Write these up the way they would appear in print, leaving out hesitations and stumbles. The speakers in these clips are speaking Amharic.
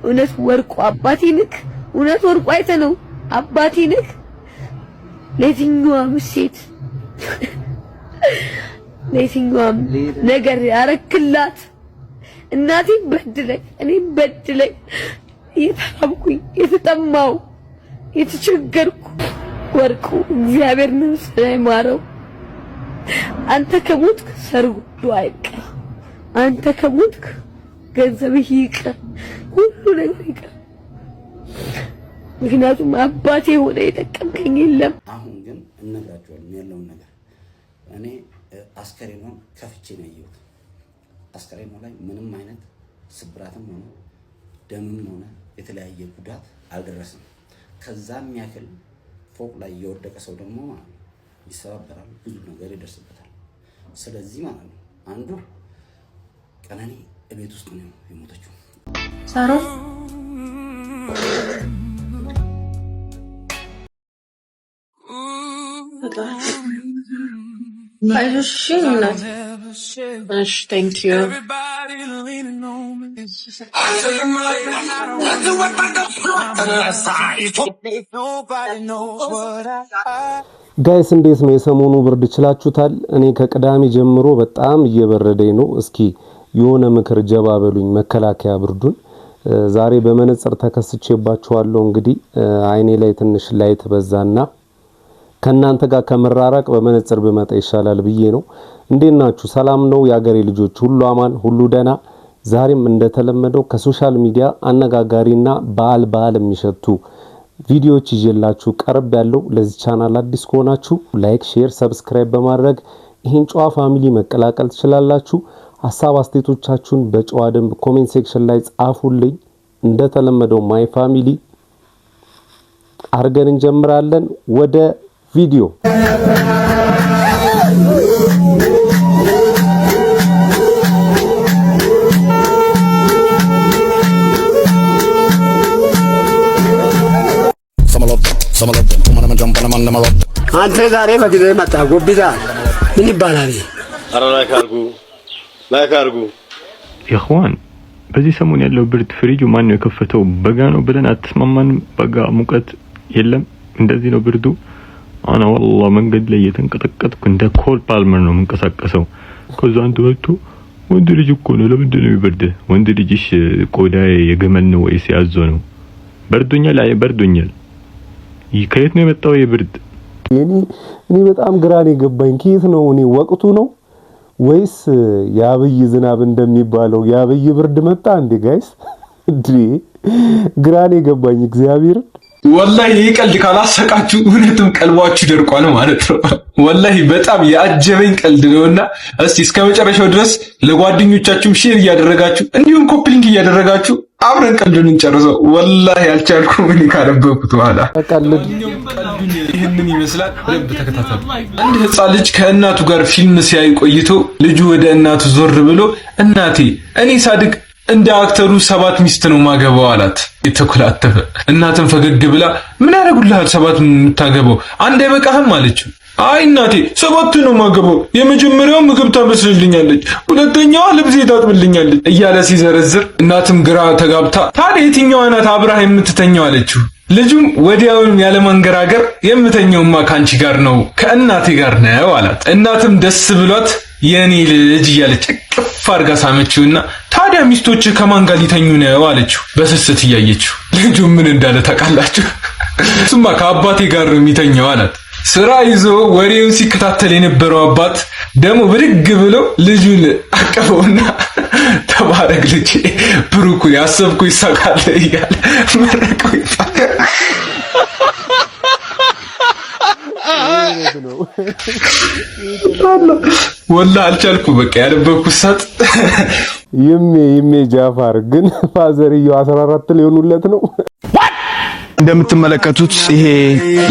እውነት ወርቁ አባቴ ነህ? እውነት ወርቁ አይተህ ነው አባቴ ነህ? ለየትኛውም ሴት ለየትኛውም ነገር ያረክላት እናቴ በድለኝ እኔ በድለኝ የተራብኩኝ የተጠማው የተቸገርኩ ወርቁ እግዚአብሔር ነፍስ ይማረው። አንተ ከሞትክ ሰርጉ አይቀር፣ አንተ ከሞትክ ገንዘብህ ይቀር፣ ሁሉ ነገር ይቀር። ምክንያቱም አባቴ ሆነ የጠቀምከኝ የለም። አሁን ግን እነግራቸዋለሁ ያለውን ነገር። እኔ አስከሬኗን ከፍቼ ነው ያየሁት። አስከሬኗ ላይ ምንም አይነት ስብራትም ሆነ ደምም ሆነ የተለያየ ጉዳት አልደረሰም። ከዛም ያክል ፎቅ ላይ የወደቀ ሰው ደግሞ ማለት ነው ይሰባበራል፣ ብዙ ነገር ይደርስበታል። ስለዚህ ማለት ነው አንዱ ቀነኒ እቤት ውስጥ ነው የሞተችው። ሳሮ አይዞሽ እናት። እሺ ቴንክ ዩ። ጋይስ እንዴት ነው የሰሞኑ ብርድ ችላችሁታል? እኔ ከቅዳሜ ጀምሮ በጣም እየበረደኝ ነው። እስኪ የሆነ ምክር ጀባ በሉኝ መከላከያ ብርዱን። ዛሬ በመነጽር ተከስቼባችኋለሁ። እንግዲህ አይኔ ላይ ትንሽ ላይት በዛና ከናንተ ጋር ከመራራቅ በመነጽር በመጣ ይሻላል ብዬ ነው። እንዴት ናችሁ? ሰላም ነው ያገሬ ልጆች? ሁሉ አማን፣ ሁሉ ደና። ዛሬም እንደተለመደው ከሶሻል ሚዲያ አነጋጋሪና በዓል የሚሸቱ ቪዲዮዎች ይዤላችሁ ቀርብ ያለው። ለዚህ ቻናል አዲስ ከሆናችሁ ላይክ፣ ሼር፣ ሰብስክራይብ በማድረግ ይሄን ጨዋ ፋሚሊ መቀላቀል ትችላላችሁ። ሀሳብ አስተያየቶቻችሁን በጨዋ ደንብ ኮሜንት ሴክሽን ላይ ጻፉልኝ። እንደተለመደው ማይ ፋሚሊ አርገን እንጀምራለን። ወደ ቪዲዮ አንተ ዛሬ በጊዜ መጣ ጎብዛ ምን ይባላል? አረ ላይክ አርጉ ኢኽዋን። በዚህ ሰሞን ያለው ብርድ ፍሪጁ ማን ነው የከፈተው? በጋ ነው ብለን አትስማማንም? በጋ ሙቀት የለም፣ እንደዚህ ነው ብርዱ። አና والله መንገድ ላይ የተንቀጠቀጥኩ እንደ ኮል ፓልመር ነው መንቀሳቀሰው። ከዛ አንተ ወጥቶ ወንድ ልጅ እኮ ነው ለምንድን ነው የሚበርድ? ወንድ ልጅሽ ቆዳዬ የገመል ነው ወይስ ያዞ ነው? በርዶኛል። አይ በርዶኛል። ከየት ነው የመጣው የብርድ? እኔ በጣም ግራኔ ገባኝ። ከየት ነው? እኔ ወቅቱ ነው ወይስ ያብይ ዝናብ እንደሚባለው ያብይ ብርድ መጣ እንዴ? ጋይስ እንዴ ግራኔ ገባኝ እግዚአብሔር። ወላሂ ይቀልድ ካላሰቃችሁ እውነትም ቀልባችሁ ደርቋል ማለት ነው። ወላሂ በጣም ያጀበኝ ቀልድ ነውና እስቲ እስከመጨረሻው ድረስ ለጓደኞቻችሁም ሼር እያደረጋችሁ እንዲሁም ኮፒ ሊንክ እያደረጋችሁ አብረን ቀልዱን እንጨርሰው። ወላሂ አልቻልኩም እኔ ካነበብኩት በኋላ። ቀልዱን ይሄንን ይመስላል። ልብ ተከታተሉ። አንድ ህፃን ልጅ ከእናቱ ጋር ፊልም ሲያይ ቆይቶ ልጁ ወደ እናቱ ዞር ብሎ እናቴ እኔ ሳድግ እንደ አክተሩ 7 ሚስት ነው ማገባው አላት። የተኮላተፈ እናትን ፈገግ ብላ ምን ያደርጉልሃል 7 የምታገባው አንድ አይበቃህም አለችው። አይ እናቴ 7 ነው ማገባው፣ የመጀመሪያው ምግብ ታበስልልኛለች፣ ሁለተኛዋ ልብስ ታጥብልኛለች እያለ ሲዘረዝር እናትም ግራ ተጋብታ ታዲያ የትኛዋ ናት አብራህ የምትተኛው አለችው። ልጁም ወዲያውኑ ያለ መንገራገር የምተኛውማ ካንቺ ጋር ነው ከእናቴ ጋር ነው አላት። እናትም ደስ ብሏት የኔ ልጅ እያለች ቅፍ አድርጋ ሳመችውና ታዲያ ሚስቶች ከማን ጋር ሊተኙ ነው አለችው በስስት እያየችው። ልጁ ምን እንዳለ ታውቃላችሁ? እሱማ ከአባቴ ጋር ነው የሚተኛው አላት። ስራ ይዞ ወሬውን ሲከታተል የነበረው አባት ደግሞ ብድግ ብሎ ልጁን አቀፈውና ተባረክ ልጄ ብሩክ ያሰብኩ ይሳካል እያለ መረቀው ይባላል። ወላሂ አልቻልኩ በቃ ያነበብኩት ሰጥ ይሜ ጃፋር ግን ፋዘርየው 14 ሊሆኑለት ነው። እንደምትመለከቱት ይሄ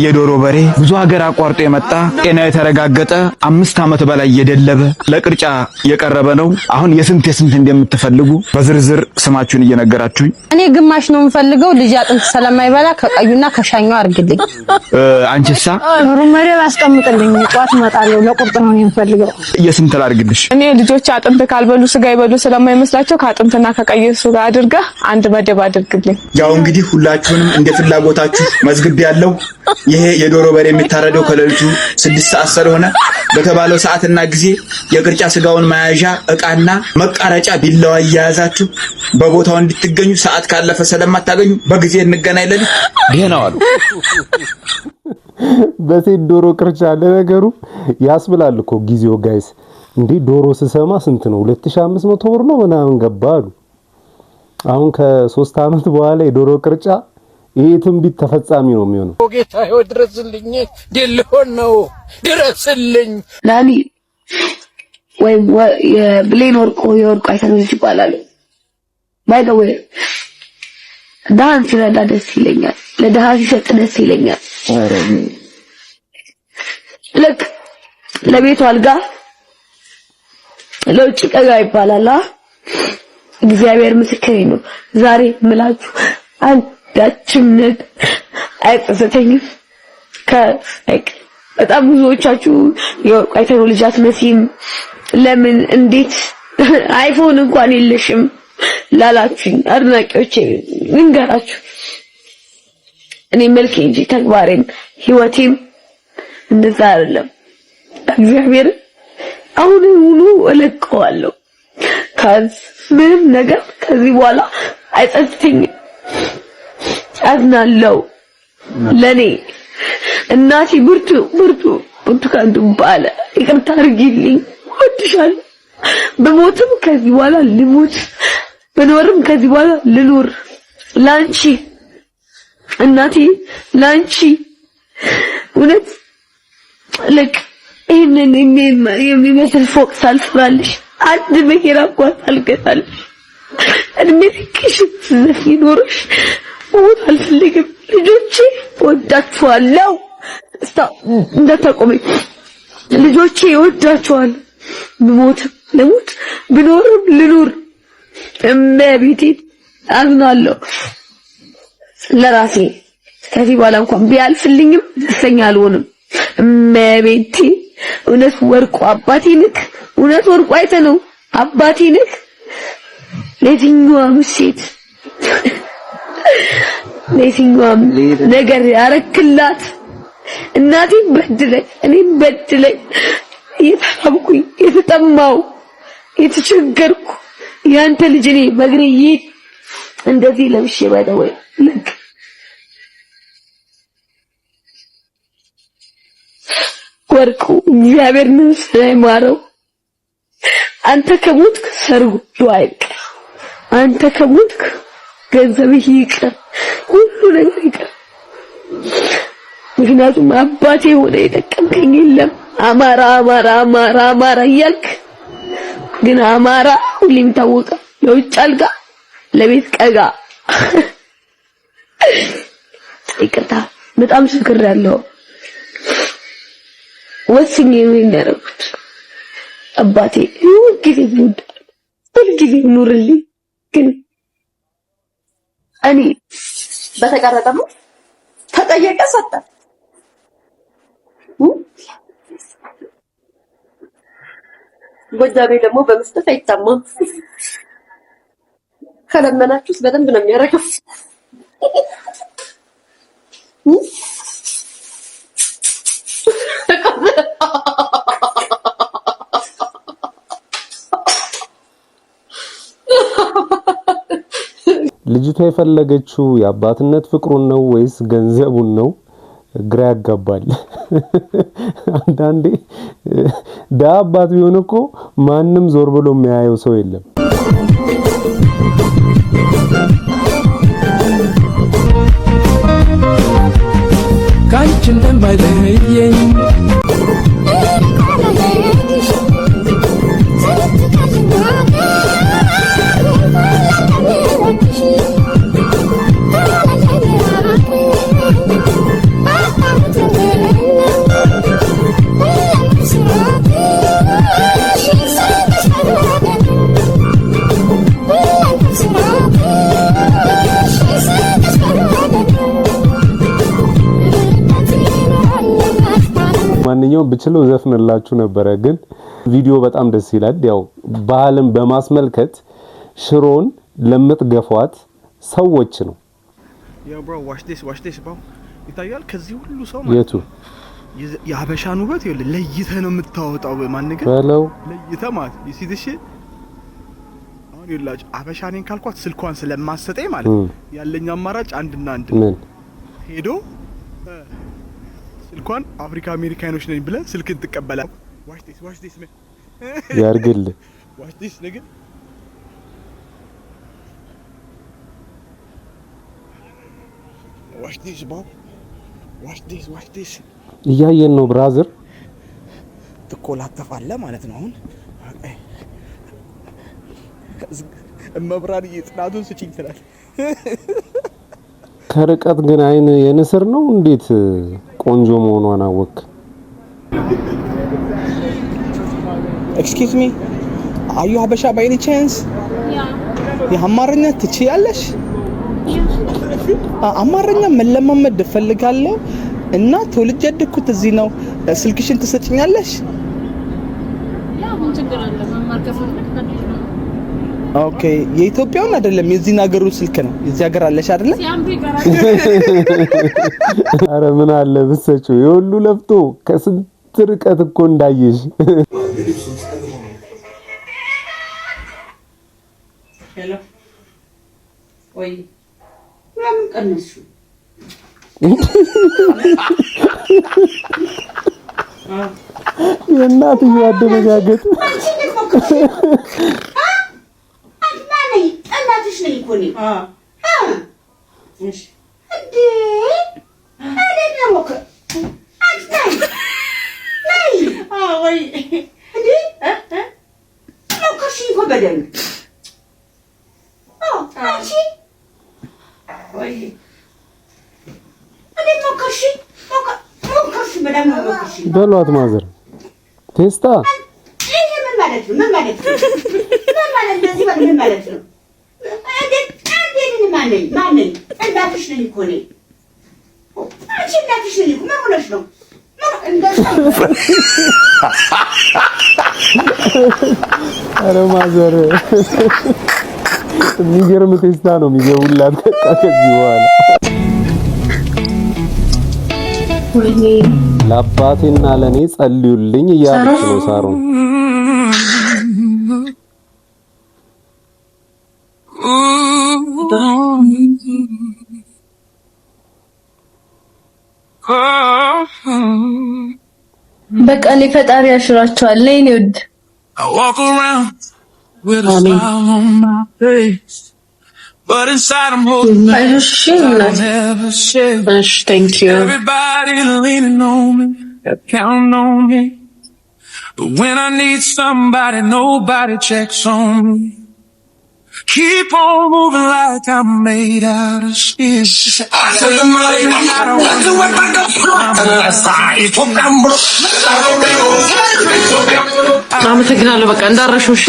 የዶሮ በሬ ብዙ ሀገር አቋርጦ የመጣ ጤና የተረጋገጠ 5 ዓመት በላይ የደለበ ለቅርጫ የቀረበ ነው። አሁን የስንት እንደምትፈልጉ በዝርዝር ስማችሁን እየነገራችሁኝ። እኔ ግማሽ ነው የምፈልገው፣ ልጅ አጥንት ስለማይበላ ከቀዩና ከሻኛው አርግልኝ። አንቺሳ? ዶሮ መረብ አስቀምጥልኝ፣ ጧት እመጣለሁ። ለቁርጥ ነው የምፈልገው። የስንት ላርግልሽ? እኔ ልጆች አጥንት ካልበሉ ስጋ ይበሉ ስለማይመስላቸው ከአጥንትና ከቀይ ስጋ አድርገህ አንድ መደብ አድርግልኝ። ያው እንግዲህ ሁላችሁንም እንደ ፍላጎታችሁ መዝግብ ያለው። ይሄ የዶሮ በሬ የሚታረደው ከሌሊቱ 6 ሰዓት ስለሆነ በተባለው ሰዓትና ጊዜ የቅርጫ ስጋውን መያዣ እቃና መቃረጫ ቢላዋ እያያዛችሁ በቦታው እንድትገኙ፣ ሰዓት ካለፈ ስለማታገኙ በጊዜ እንገናኝ። ለሊት ደህና ዋሉ። በሴት ዶሮ ቅርጫ ለነገሩ ያስብላል እኮ ጊዜው ጋይስ። እንዴ ዶሮ ስሰማ ስንት ነው? 2500 ብር ነው ምናምን ገባሉ። አሁን ከ3 ዓመት በኋላ የዶሮ ቅርጫ ይሄ ትንቢት ተፈጻሚ ነው የሚሆነው። ጌታዬ ድረስልኝ፣ ድልሆን ነው ድረስልኝ። ላሊ ወይ የብሌን ወርቆ የወርቁ አይተኖች ይባላሉ። ባይ ዘ ዌይ ዳን ሲረዳ ደስ ይለኛል፣ ለድሃ ሲሰጥ ደስ ይለኛል። ልክ ለቤቱ አልጋ ለውጭ ቀጋ ይባላል። እግዚአብሔር ምስክሬ ነው። ዛሬ ምላችሁ አንዳችም ነገር አይጸጸተኝም። በጣም ብዙዎቻችሁ የወርቁ አይተነው ልጅ አትመስይም፣ ለምን እንዴት አይፎን እንኳን የለሽም ላላችሁኝ አድናቂዎቼ ልንገራችሁ፣ እኔ መልኬ እንጂ ተግባሬም ህይወቴም እንደዛ አይደለም። እግዚአብሔር አሁን ሁሉ እለቀዋለሁ። ምንም ነገር ከዚህ በኋላ አይጸጽተኝም። አዝናለሁ። ለኔ እናቴ ብርቱካን ዱባለ ይቅርታ አድርጊልኝ፣ እወድሻለሁ። በሞትም ከዚህ በኋላ ልሞት፣ በኖርም ከዚህ በኋላ ልኖር ላንቺ እናቴ፣ ላንቺ እውነት ልክ ይሄንን የሚመስል ፎቅ ሳልሰራልሽ አንድ መኪና እንኳን ሳልገዛልሽ እድሜ ልክሽ ስትዘፊ ኖርሽ ሞት አልፈልግም። ልጆቼ እወዳችኋለሁ። እንዳታቆሚ ልጆቼ እወዳችኋለሁ። ብሞትም ልሙት ብኖርም ልኑር እመቤቴ አዝናለሁ ለራሴ። ከዚህ በኋላ እንኳን ቢያልፍልኝም ደስተኛ አልሆንም። እመቤቴ እውነት ወርቁ አባቴ ልክ እውነት ወርቁ አይተነው አባቴ ልክ ለየትኛዋም ሴት ለየትኛዋም ነገር ያረክላት እናቴን በድለኝ እኔን በድለኝ የተራብኩኝ የተጠማው የተቸገርኩ ያንተ ልጅ ነኝ በእግሬ እንደዚህ ለብሼ ባይደወይ ልክ ወርቁ እግዚአብሔር ነፍስ ይማረው። አንተ ከሞትክ ሰርጉ አይቀር፣ አንተ ከሞትክ ገንዘብህ ይቀር፣ ሁሉ ነገር ይቀር። ምክንያቱም አባቴ ሆነ የጠቀምከኝ የለም። አማራ አማራ አማራ አማራ እያልክ ግን አማራ ሁሌም ታወቀ ለውጭ አልጋ ለቤት ቀጋ። ይቅርታ በጣም ስክሬያለሁ። ወስኜ ነው ያደረኩት። አባቴ ሁልጊዜ ኑርልኝ። ግን እኔ በተቀረጠሙ ተጠየቀ ሰጠ። ጎጃሜ ደግሞ በመስጠት አይታማም። ከለመናችሁስ በደንብ ነው የሚያደርገው። ልጅቷ የፈለገችው የአባትነት ፍቅሩን ነው ወይስ ገንዘቡን ነው? ግራ ያጋባል። አንዳንዴ ዳ አባት ቢሆን እኮ ማንም ዞር ብሎ የሚያየው ሰው የለም። ካንቺ እንደማይለየኝ ብችለው ዘፍንላችሁ ነበረ ግን ቪዲዮ በጣም ደስ ይላል ያው ባህልን በማስመልከት ሽሮን ለምትገፏት ሰዎች ነው ያው bro watch this bro ይታያል ከዚህ ሁሉ ሰው የቱ የሀበሻን ውበት ይኸውልህ ለይተህ ነው የምታወጣው ማን ነገር በለው ለይተህ ማለት ይሲድሽ አሁን ይላጭ ሀበሻ ነኝ ካልኳት ስልኳን ስለማሰጠኝ ማለት ያለኝ አማራጭ አንድና አንድ ምን ሄዶ ስልኳን አፍሪካ አሜሪካኖች ነኝ ብለህ ስልክን ትቀበላለህ watch this man ያርግል watch this nigga watch this bro watch this እያየን ነው ብራዘር ትኮላተፋለህ ማለት ነው አሁን መብራን እየጽናቱን ስጪኝ ትላል ከርቀት ግን አይን የንስር ነው እንዴት ቆንጆ መሆኗን አወቅ excuse me are you ሀበሻ by any chance የአማርኛ ትችያለሽ አማርኛ መለማመድ እፈልጋለሁ እና ተወልጄ ያደግኩት እዚህ ነው ስልክሽን ትሰጪኛለሽ ያው ምን ችግር አለ መማር ከፈለክ ኦኬ የኢትዮጵያውን አይደለም የዚህ ሀገሩ ስልክ ነው የዚህ ሀገር አለሽ አይደለ አረ ምን አለ ብትሰጪው የሁሉ ለፍቶ ከስንት ርቀት እኮ እንዳየሽ ሄሎ ወይ ለምን ቀነሱ የእናትዬ አደረጋገጥ እናትሽ ነኝ እኮ እኔ እሺ እንዴ አለና ወከ አትታይ ነይ ወይ እንዴ ነው ከሺ እኮ በደንብ አንቺ ወይ እንዴ ነው ከሺ በደንብ ነው ከሺ በሏት ማዘር ቴስታ ምን ማለት ነው ምን ማለት ነው እንደዚህ ምን ማለት ነው ማንን እንዳትሽ ነኝ እኮ እኔ አንቺ እንዳትሽ ነኝ እኮ ምን ሆነሽ ነው አረ ማዘር የሚገርም ቴስታ ነው የሚገቡላት ከዚህ በኋላ ለአባቴና ለኔ ጸልዩልኝ እያለች ነው ሳሮን በቃ እኔ ፈጣሪ ያሽራቸዋል ለኔ ውድ But inside I'm holding on. I'll never share. Thank you. Everybody leaning on me, counting on me. But when I need somebody, nobody checks on me. Keep on moving like I'm made out of steel. አመሰግናለሁ በቃ እንዳረሽው እሺ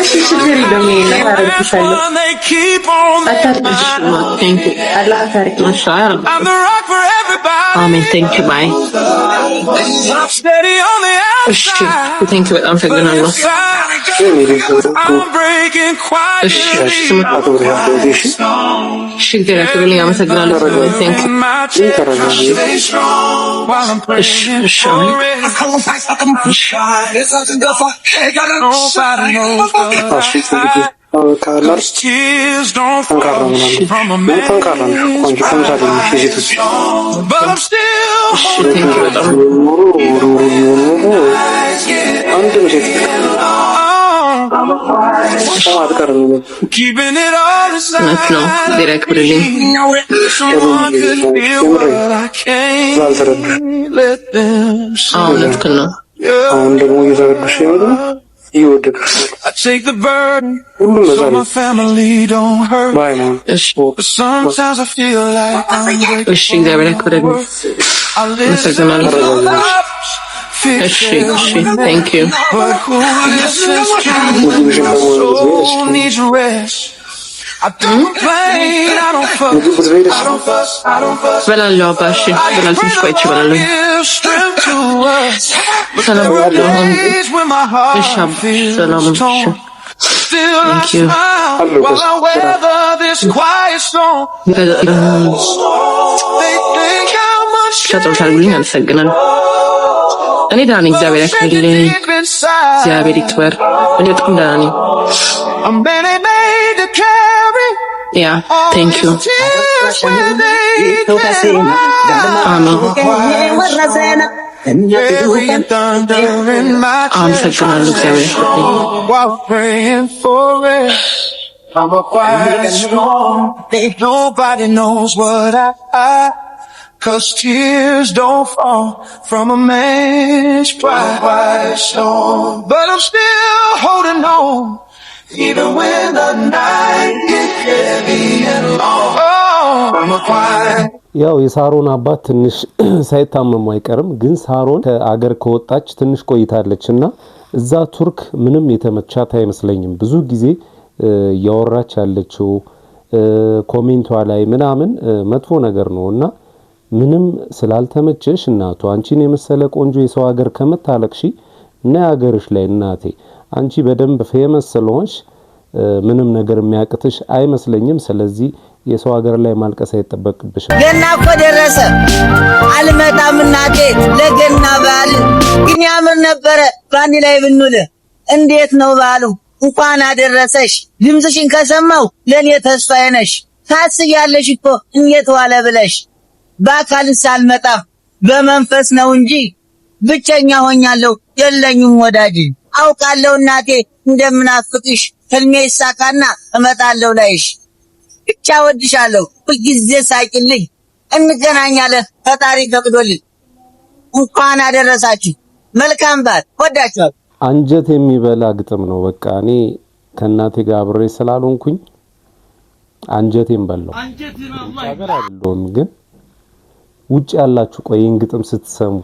እሺ ችግር የለም ይሄን አታርግሻለሁ አታርግሽ ቴንክ ዩ አላህ ታሪክ ማሻአላ አሜን ቴንክ ዩ ባይ እሺ ቴንክ ዩ በጣም አመሰግናለሁ እሺ ችግር የለም አመሰግናለሁ ቴንክ ዩ Keeping it all aside. No, direct ብልልኝ Someone could feel what I can't let them see. ልክ ነው አሁን ደግሞ እየተረዱሽ ነው I take the burden so my family don't hurt. But sometimes I feel like I'm breaking. እሺ እግዚአብሔር ያክብረኝ አመሰግናለሁ እሺ thank you But who listens to my soul needs rest. በላለው አባሽ በላል ትንሽ ቆይቼ በላለው ሰላም ያለው ሰላም Thank you. While I weather this quiet storm, they think how much ሻጥሩታልኝ አመሰግናለሁ። እኔ ደህና ነኝ፣ እግዚአብሔር ያክብርልኝ። እግዚአብሔር ይክበር። እኔ በጣም ደህና ነኝ። Yeah, thank you. አሜን። አመሰግናለሁ እግዚአብሔር ይክበር። I'm a quiet storm. Nobody knows what I 'cause tears don't fall from a man's pride. Quiet storm, but I'm still holding on, even when the night gets heavy and long. I'm a quiet. ያው የሳሮን አባት ትንሽ ሳይታመሙ አይቀርም፣ ግን ሳሮን ከአገር ከወጣች ትንሽ ቆይታለችና እዛ ቱርክ ምንም የተመቻት አይመስለኝም። ብዙ ጊዜ ያወራች ያለችው ኮሜንቷ ላይ ምናምን መጥፎ ነገር ነውና ምንም ስላልተመቸሽ እናቱ አንቺን የመሰለ ቆንጆ የሰው ሀገር ከመታለቅሺ እና ሀገርሽ ላይ እናቴ አንቺ በደንብ ፌመስ ስለሆንሽ ምንም ነገር የሚያቅትሽ አይመስለኝም። ስለዚህ የሰው ሀገር ላይ ማልቀስ አይተበቅብሽም። ገና እኮ ደረሰ አልመጣም እናቴ ለገና በዓል ግን ያምር ነበረ ባንዲ ላይ ብንውል። እንዴት ነው በዓሉ? እንኳን አደረሰሽ። ድምፅሽን ከሰማው ለኔ ተስፋዬ ነሽ። ታስያለሽ እኮ እንዴት ዋለ ብለሽ። በአካል ሳልመጣ በመንፈስ ነው እንጂ ብቸኛ ሆኛለሁ የለኝም ወዳጅ። አውቃለሁ እናቴ እንደምናፍቅሽ ህልሜ ይሳካና እመጣለሁ ላይሽ። ብቻ ወድሻለሁ ሁልጊዜ ሳቂልኝ እንገናኛለን ፈጣሪ ፈቅዶልኝ። እንኳን አደረሳችሁ። መልካም በዓል። ወዳችኋለሁ። አንጀት የሚበላ ግጥም ነው። በቃ እኔ ከናቴ ጋር አብሬ ስላልሆንኩኝ አንጀቴን በላው። ሀገር አይደለም ግን ውጭ ያላችሁ ቆይን ግጥም ስትሰሙ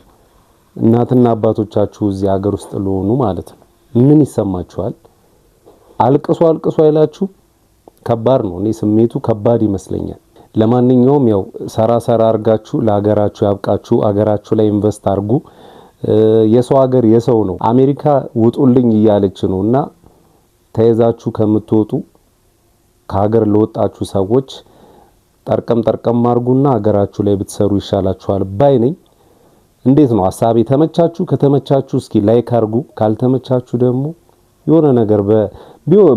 እናትና አባቶቻችሁ እዚህ ሀገር ውስጥ ለሆኑ ማለት ነው ምን ይሰማችኋል? አልቅሱ አልቅሱ አይላችሁ? ከባድ ነው። እኔ ስሜቱ ከባድ ይመስለኛል። ለማንኛውም ያው ሰራ አርጋችሁ ለሀገራችሁ ያብቃችሁ። ሀገራችሁ ላይ ኢንቨስት አርጉ። የሰው ሀገር የሰው ነው። አሜሪካ ውጡልኝ እያለች ነውና ተይዛችሁ ከምትወጡ ከሀገር ለወጣችሁ ሰዎች ጠርቀም አርጉና ሀገራችሁ ላይ ብትሰሩ ይሻላችኋል ባይ ነኝ። እንዴት ነው ሐሳቤ? ተመቻችሁ? ከተመቻችሁ እስኪ ላይክ አርጉ። ካልተመቻችሁ ደግሞ የሆነ ነገር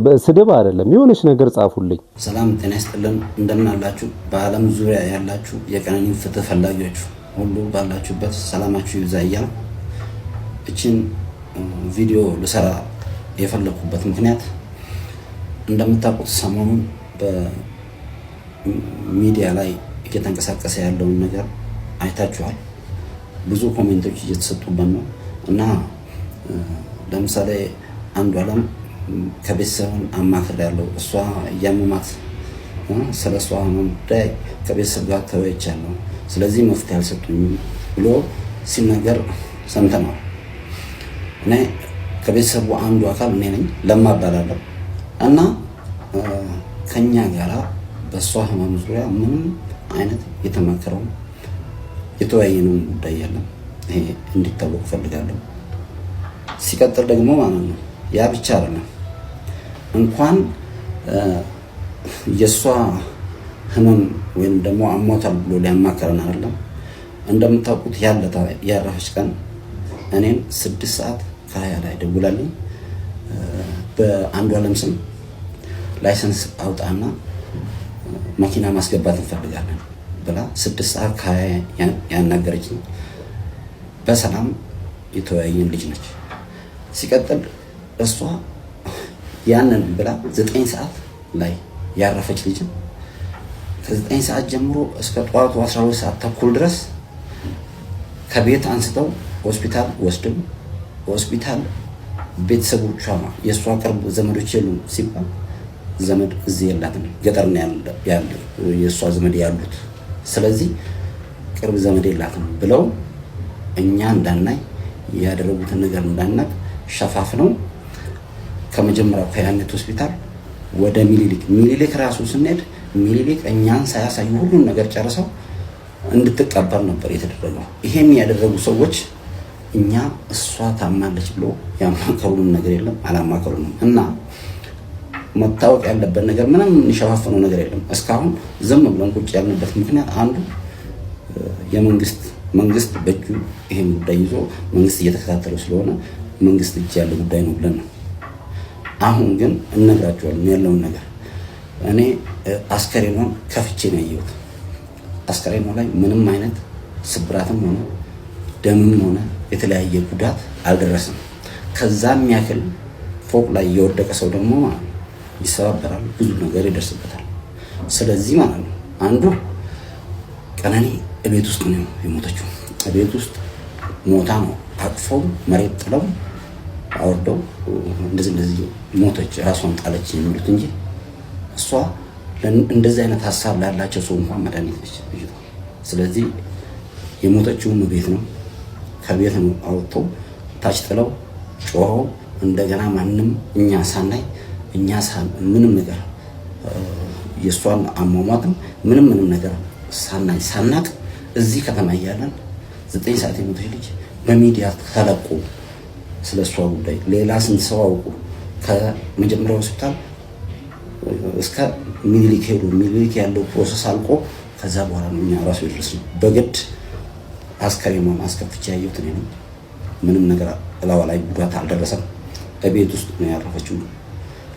በስድብ አይደለም የሆነች ነገር ጻፉልኝ። ሰላም ጤና ይስጥልን። እንደምን አላችሁ? በአለም ዙሪያ ያላችሁ የቀነኒ ፍትህ ፈላጊዎች ሁሉ ባላችሁበት ሰላማችሁ ይብዛ እያልኩ እቺን ቪዲዮ ልሰራ የፈለኩበት ምክንያት እንደምታውቁት ሰሞኑን በሚዲያ ላይ እየተንቀሳቀሰ ያለውን ነገር አይታችኋል። ብዙ ኮሜንቶች እየተሰጡበት ነው እና ለምሳሌ አንዱ አለም ከቤተሰብን አማክር ያለው እሷ እያመማት ስለሷ ጉዳይ ከቤተሰብ ጋር ተወያይቻለሁ፣ ስለዚህ መፍትሄ አልሰጡኝም ብሎ ሲናገር ሰምተናል። እኔ ከቤተሰቡ አንዱ አካል እኔ ነኝ፣ ለማ እባላለሁ እና ከኛ ጋራ በሷ ህመም ዙሪያ ምንም አይነት የተመከረው የተወያየነው ጉዳይ የለም። ይሄ እንዲታወቅ ፈልጋለሁ። ሲቀጥል ደግሞ ማለት ነው ያ ብቻ አይደለም፣ እንኳን የሷ ህመም ወይም ደግሞ አሞታል ብሎ ሊያማከረን አይደለም። እንደምታውቁት ያረፈች ቀን እኔን 6:20 ላይ ደውላልኝ በአንዱ አለም ስም ላይሰንስ አውጣና መኪና ማስገባት እንፈልጋለን ብላ 6:20 ያናገረችኝ በሰላም የተወያየን ልጅ ነች። ሲቀጥል እሷ ያንን ብላ 9 ሰዓት ላይ ያረፈች ልጅ ከ9 ሰዓት ጀምሮ እስከ ጠዋቱ 12 ሰዓት ተኩል ድረስ ከቤት አንስተው ሆስፒታል ወስደው ሆስፒታል ቤተሰቦቿ የሷ ቅርብ ዘመዶች የሉ ሲባል ዘመድ እዚህ የላትም፣ ገጠር ነው ያለው የሷ ዘመድ ያሉት። ስለዚህ ቅርብ ዘመድ የላትም ብለው እኛ እንዳናይ ያደረጉትን ነገር እንዳናቅ ሸፋፍነው ከመጀመሪያው ከያኔት ሆስፒታል ወደ ሚኒሊክ ራሱ ስንሄድ ሚኒሊክ እኛን ሳያሳዩ ሁሉን ነገር ጨርሰው እንድትቀበር ነበር የተደረገው። ይሄን ያደረጉ ሰዎች እኛ እሷ ታማለች ብሎ ያማከሩን ነገር የለም፣ አላማከሩንም። እና መታወቅ ያለበት ነገር ምንም የሚሸፋፈነው ነገር የለም። እስካሁን ዝም ብለን ቁጭ ያልንበት ምክንያት አንዱ መንግስት በእጁ ይሄን ጉዳይ ይዞ መንግስት እየተከታተለው ስለሆነ መንግስት እጅ ያለ ጉዳይ ነው ብለን ነው። አሁን ግን እነግራቸዋለሁ ያለውን ነገር። እኔ አስከሬኗን ከፍቼ ነው ያየሁት። አስከሬኗ ላይ ምንም አይነት ስብራትም ሆነ ደምም ሆነ የተለያየ ጉዳት አልደረሰም። ከዛም ያክል ፎቅ ላይ የወደቀ ሰው ደግሞ ይሰባበራል፣ ብዙ ነገር ይደርስበታል። ስለዚህ ማለት ነው አንዱ ቀነኒ እቤት ውስጥ ነው የሞተችው። እቤት ውስጥ ሞታ ነው አቅፈው መሬት ጥለው አወርደው እንደዚህ ሞተች፣ ራሷን ጣለች የሚሉት እንጂ እሷ እንደዚህ አይነት ሀሳብ ላላቸው ሰው እንኳን መድኃኒት ነች። ስለዚህ የሞተችውም ቤት ነው። ከቤት ነው አውጥተው ታች ጥለው ጮኸው እንደገና ማንም እኛ ሳናይ ምንም ነገር የእሷን አሟሟትም ምንም ነገር ሳናቅ እዚህ ከተማ እያለን 9 ሰዓት የሞተች ልጅ በሚዲያ ተለቆ ስለሷ ጉዳይ ሌላ ስንት ሰው አውቁ ከመጀመሪያው ሆስፒታል እስከ ሚኒሊክ ሄዱ። ሚኒሊክ ያለው ፕሮሰስ አልቆ ከዛ በኋላ ነው እኛ ራሱ ይደርስነው። በግድ አስከሬኗን አስከፍቼ ያየሁት እኔ ነኝ። ምንም ነገር እላዋ ላይ ጉዳት አልደረሰም፣ እቤት ውስጥ ነው ያረፈችው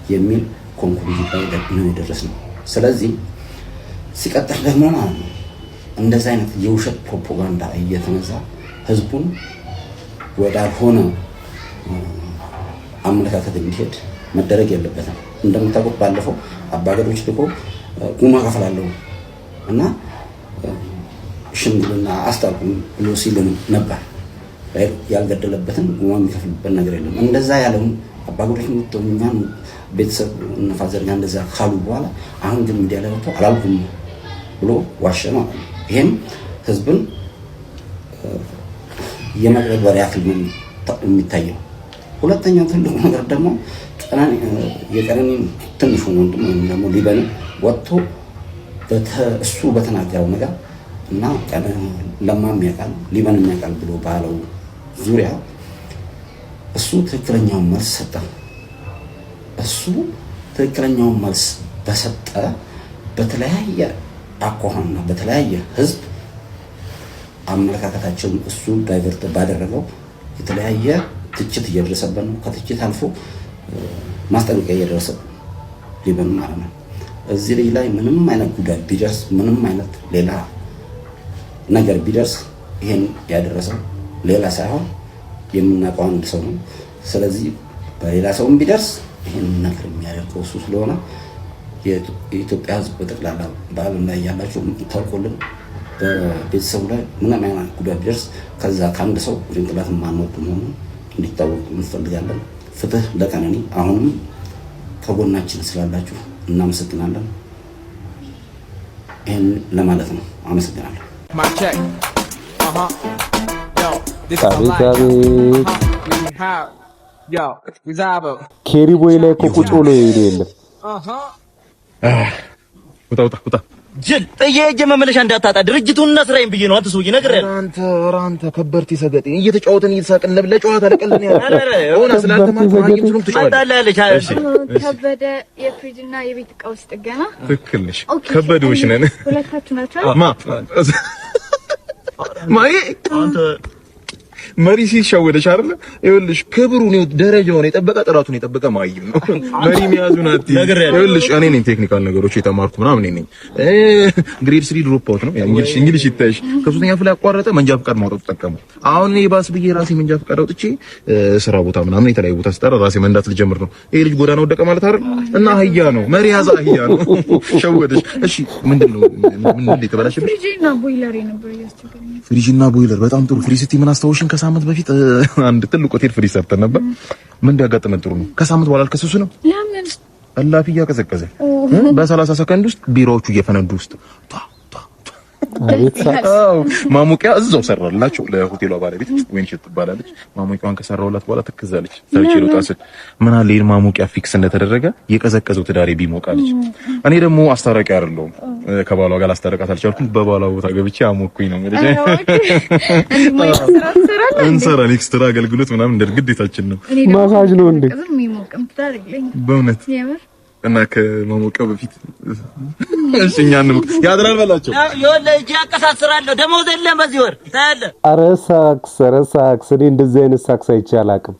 የሚል ኮንክሉዥን ላይ ነው የደረስነው። ስለዚህ ሲቀጥል ደግሞ ማለት ነው እንደዚህ አይነት የውሸት ፕሮፓጋንዳ እየተነዛ ህዝቡን ወዳልሆነ አመለካከት እንዲሄድ መደረግ የለበትም። እንደምታውቁት ባለፈው አባገዶች ልኮ ጉማ ከፍላለሁ እና ሽምግልና አስታውቁም ብሎ ሲልን ነበር። ያልገደለበትን ጉማ የሚከፍልበት ነገር የለም። እንደዛ ያለውን አባገዶች ምትኛን ቤተሰብ ነፋዘር ጋር እንደዛ ካሉ በኋላ አሁን ግን ሚዲያ ላይ ወጥቶ አላልኩም ብሎ ዋሸ ማለት ነው። ይሄም ህዝብን የመቅረብ ያክል ነው የሚታየው። ሁለተኛው ትልቁ ነገር ደግሞ የቀነኒ ትንሹ ወንድም ወይም ደግሞ ሊበን ወጥቶ እሱ በተናገረው ነገር እና ለማም ያውቃል ሊበንም ያውቃል ብሎ ባለው ዙሪያ እሱ ትክክለኛውን መልስ ሰጠ። እሱ ትክክለኛውን መልስ በሰጠ በተለያየ አኳኋንና በተለያየ ህዝብ አመለካከታቸውን እሱ ዳይቨርት ባደረገው የተለያየ ትችት እየደረሰበት ነው። ከትችት አልፎ ማስጠንቀቂያ እየደረሰ ሊበን ማለት ነው። እዚህ ላይ ምንም አይነት ጉዳት ቢደርስ ምንም አይነት ሌላ ነገር ቢደርስ ይሄን ያደረሰው ሌላ ሳይሆን የምናውቀው አንድ ሰው ነው። ስለዚህ በሌላ ሰውም ቢደርስ ይሄን ነገር የሚያደርገው እሱ ስለሆነ የኢትዮጵያ ህዝብ በጠቅላላ በዓለም ላይ ያላችሁ ታውቁልን በቤተሰቡ ላይ ምንም አይነት ጉዳት ቢደርስ ከዛ ከአንድ ሰው ጭንቅላት ማንወጥ መሆኑን እንዲታወቅ እንፈልጋለን። ፍትህ ለቀነኒ። አሁንም ከጎናችን ስላላችሁ እናመሰግናለን። ይሄን ለማለት ነው። አመሰግናለሁ። ኬሪ ቦይ ላይ እኮ ቁጭ ብሎ ይሄድ የለም። ውጣ ጅል ጥዬ መመለሻ እንዳታጣ ድርጅቱንና ስራዬን ብዬ ነው። አንተ ሰውዬ ነግሬሃለሁ። አንተ ከበርቲ ሰገጤ እየተጫወተን እየተሳቅን ለጨዋታ ለቀልን ያለ ሆነ ስላልተማርኩኝ ትጫወታለህ። ከበደ የፍሪጅና የቤት ዕቃ ውስጥ ገና ትክክል ነሽ። ከበደውሽ ነን ሁለታችሁ ናችሁ። ማይ አንተ መሪ ሲሻወደሽ አይደል? ይኸውልሽ ክብሩን ደረጃውን የጠበቀ ጥራቱን የጠበቀ ማይም ነው መሪ የሚያዙን አት ይኸውልሽ እኔ ነኝ ቴክኒካል ነገሮች የተማርኩ ምናምን ነኝ። ግሬድ 3 ድሮፕ አውት ነው እንግሊሽ ይታይሽ። ከሶስተኛ ፍላ ያቋረጠ መንጃ ፍቃድ ማውጣት ተጠቀሙ። አሁን እኔ ባስ ብዬ ራሴ መንጃ ፍቃድ አውጥቼ ስራ ቦታ ምናምን የተለያዩ ቦታ ስጠራ ራሴ መንዳት ልጀምር ነው። ይሄ ልጅ ጎዳና ወደቀ ማለት አይደል? እና አህያ ነው መሪ ያዛ አህያ ነው። ሸወደሽ። እሺ ምንድነው ምን ተበላሽብሽ? ፍሪጅና ቦይለር ነበር ያስቸገረኝ። ፍሪጅና ቦይለር በጣም ጥሩ። ፍሪጅ ስትይ ምን አስታውሽን? ከሳምንት በፊት አንድ ትልቅ ሆቴል ፍሪጅ ሰርተን ነበር። ምን እንዲያጋጥመን ጥሩ ነው። ከሳምንት በኋላ አልከሰሱ ነው። ለምን አላፊ እያቀዘቀዘ በ30 ሰከንድ ውስጥ ቢሮዎቹ እየፈነዱ ውስጥ ማሞቂያ እዛው ሰራላችሁ ለሆቴሏ ባለቤት ወይንሸት ትባላለች። ማሞቂያዋን ከሰራውላት በኋላ ትክዛለች። ሰርቼ ልውጣ ስል ምን አለ ይሄን ማሞቂያ ፊክስ እንደተደረገ የቀዘቀዘው ትዳሬ ቢሞቃለች። እኔ ደግሞ አስታራቂ አይደለሁም። ከባሏ ጋር ላስታረቃት አልቻልኩም። በባሏ ቦታ ገብቼ አሞኩኝ ነው ማለት እንሰራ ኤክስትራ አገልግሎት ምናምን እንደ ግዴታችን ነው። ማሳጅ ነው እንዴ? በእውነት እና ከማሞቂያው በፊት እኛን ነው ያድራል በላቸው። ይኸውልህ ያቀሳስራለሁ ደሞዝ የለም በዚህ ወር ታያለህ። ኧረ ሳክስ እኔ እንደዚህ አይነት ሳክስ አይቼ አላውቅም።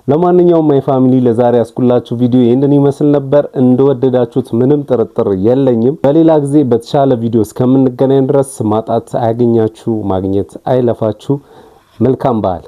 ለማንኛውም ማይ ፋሚሊ ለዛሬ ያስኩላችሁ ቪዲዮ ይሄንን ይመስል ነበር። እንደወደዳችሁት ምንም ጥርጥር የለኝም። በሌላ ጊዜ በተሻለ ቪዲዮ እስከምንገናኝ ድረስ ማጣት አያገኛችሁ፣ ማግኘት አይለፋችሁ። መልካም በዓል።